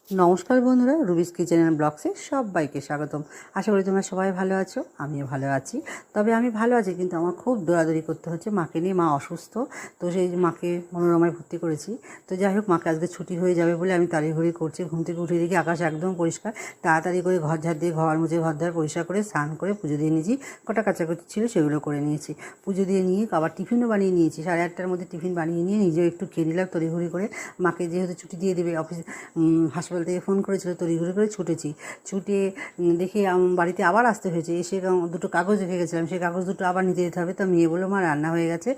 নমস্কার বন্ধুরা, রুবিস kitchen and ব্লগসে সবাইকে স্বাগতম। আশা করি তোমরা সবাই ভালো আছো, আমিও ভালো আছি। তবে আমি ভালো আছি, কিন্তু আমার খুব দৌড়াদৌড়ি করতে হচ্ছে মাকে নিয়ে। মা অসুস্থ, তো সেই মাকে মনোরমায় ভর্তি করেছি। তো যাই হোক, মাকে আজকে ছুটি হয়ে যাবে বলে আমি তাড়িহুড়ি করছি। ঘুম থেকে উঠে দেখি আকাশ একদম পরিষ্কার। তাড়াতাড়ি করে ঘর ঝাড় দিয়ে ঘর মুছে ঘর ধার পরিষ্কার করে স্নান করে পুজো দিয়ে নিয়েছি। কটা কাচাকুচি ছিল সেগুলো করে নিয়েছি। পুজো দিয়ে নিয়ে আবার টিফিনও বানিয়ে নিয়েছি। 8:30টার মধ্যে টিফিন বানিয়ে নিয়ে নিজেও একটু খেয়ে নিলাম তড়িঘড়ি করে। মাকে যেহেতু ছুটি দিয়ে দেবে, অফিস হাসপাতাল থেকে ফোন করেছিল, তড়িঘড়ি করে ছুটে দেখি বাড়িতে আবার আসতে হয়েছে। এসে দুটো কাগজ রেখে গেছিলাম, সেই কাগজ দুটো আবার নিতে যেতে হবে। তো মেয়ে বললো মা রান্না হয়ে গেছে।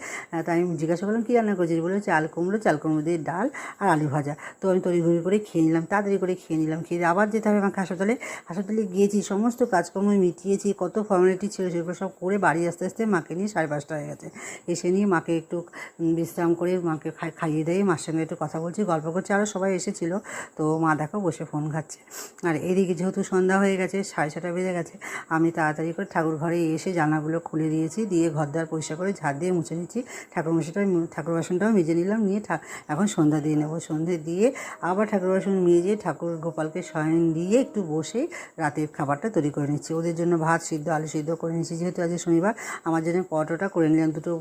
তাই আমি জিজ্ঞাসা করলাম কী রান্না করেছিস? বলে চাল কুমড়ো দিয়ে ডাল আর আলু ভাজা। তো আমি তড়িঘড়ি করে খেয়ে নিলাম, তাড়াতাড়ি করে খেয়ে নিলাম। খেয়ে আবার যেতে হবে আমাকে হাসপাতালে গিয়েছি, সমস্ত কাজকর্ম মিটিয়েছি, কত ফর্মালিটি ছিল সেগুলো সব করে বাড়ি আস্তে আস্তে মাকে নিয়ে 5:30 হয়ে গেছে। এসে নিয়ে মাকে একটু বিশ্রাম করে মাকে খাইয়ে দিয়ে মার সঙ্গে একটু কথা বলছি, গল্প করছি। আরও সবাই এসেছিলো। তো মা দেখো বসে ফোন খাচ্ছে। আর এদিকে যেহেতু সন্ধ্যা হয়ে গেছে, 6:30 বেজে গেছে, আমি তাড়াতাড়ি করে ঠাকুর ঘরে এসে জানাগুলো খুলে দিয়েছি, দিয়ে ঘরদ্বার পরিষ্কার করে ঝাড় দিয়ে মুছে নিচ্ছি। ঠাকুর বাসনটাও মেজে নিলাম, নিয়ে এখন সন্ধ্যা দিয়ে নেবো। সন্ধ্যে দিয়ে আবার ঠাকুর বাসন মেজে ঠাকুর গোপালকে শয়ন দিয়ে একটু বসে রাতের খাবারটা তৈরি করে নিচ্ছি। ওদের জন্য ভাত সিদ্ধ আলু সিদ্ধ করে নিচ্ছি। যেহেতু আজকে শনিবার, আমার জন্য পরোটাটা করে নিলাম। দুটো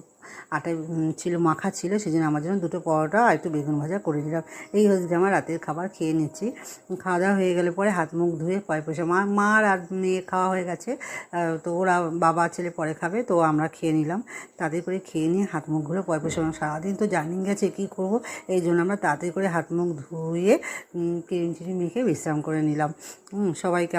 আটায় ছিল মাখা ছিল, সেই জন্য আমার জন্য দুটো পরোটা আর একটু বেগুন ভাজা করে নিলাম। এই হচ্ছে আমার রাতের খাবার। খেয়ে নিচ্ছি। খাওয়া দাওয়া হয়ে গেলে পরে হাত মুখ ধুয়ে পয়সা মার আর মেয়ে খাওয়া হয়ে গেছে। তো ওরা বাবা ছেলে পরে খাবে, তো আমরা খেয়ে নিলাম। তাড়াতাড়ি করে খেয়ে নিয়ে হাত মুখগুলো পয়সা সারাদিন তো জার্নি গেছে, কী করবো, এই জন্য আমরা তাড়াতাড়ি করে হাত মুখ ধুয়ে ক্রিম টিম মেখে বিশ্রাম করে নিলাম। সবাইকে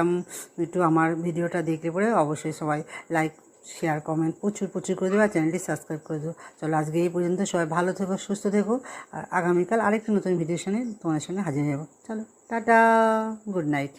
একটু আমার ভিডিওটা দেখলে পরে অবশ্যই সবাই লাইক শেয়ার কমেন্ট প্রচুর করে দেবো, আর চ্যানেলটি সাবস্ক্রাইব করে দেবো। চলো আজকে এই পর্যন্ত। সবাই ভালো থেকো, সুস্থ থেকো। আর আগামীকাল আরেকটা নতুন ভিডিওর সঙ্গে তোমাদের সঙ্গে হাজির হয়ে যাবো। চলো টাটা, গুড নাইট।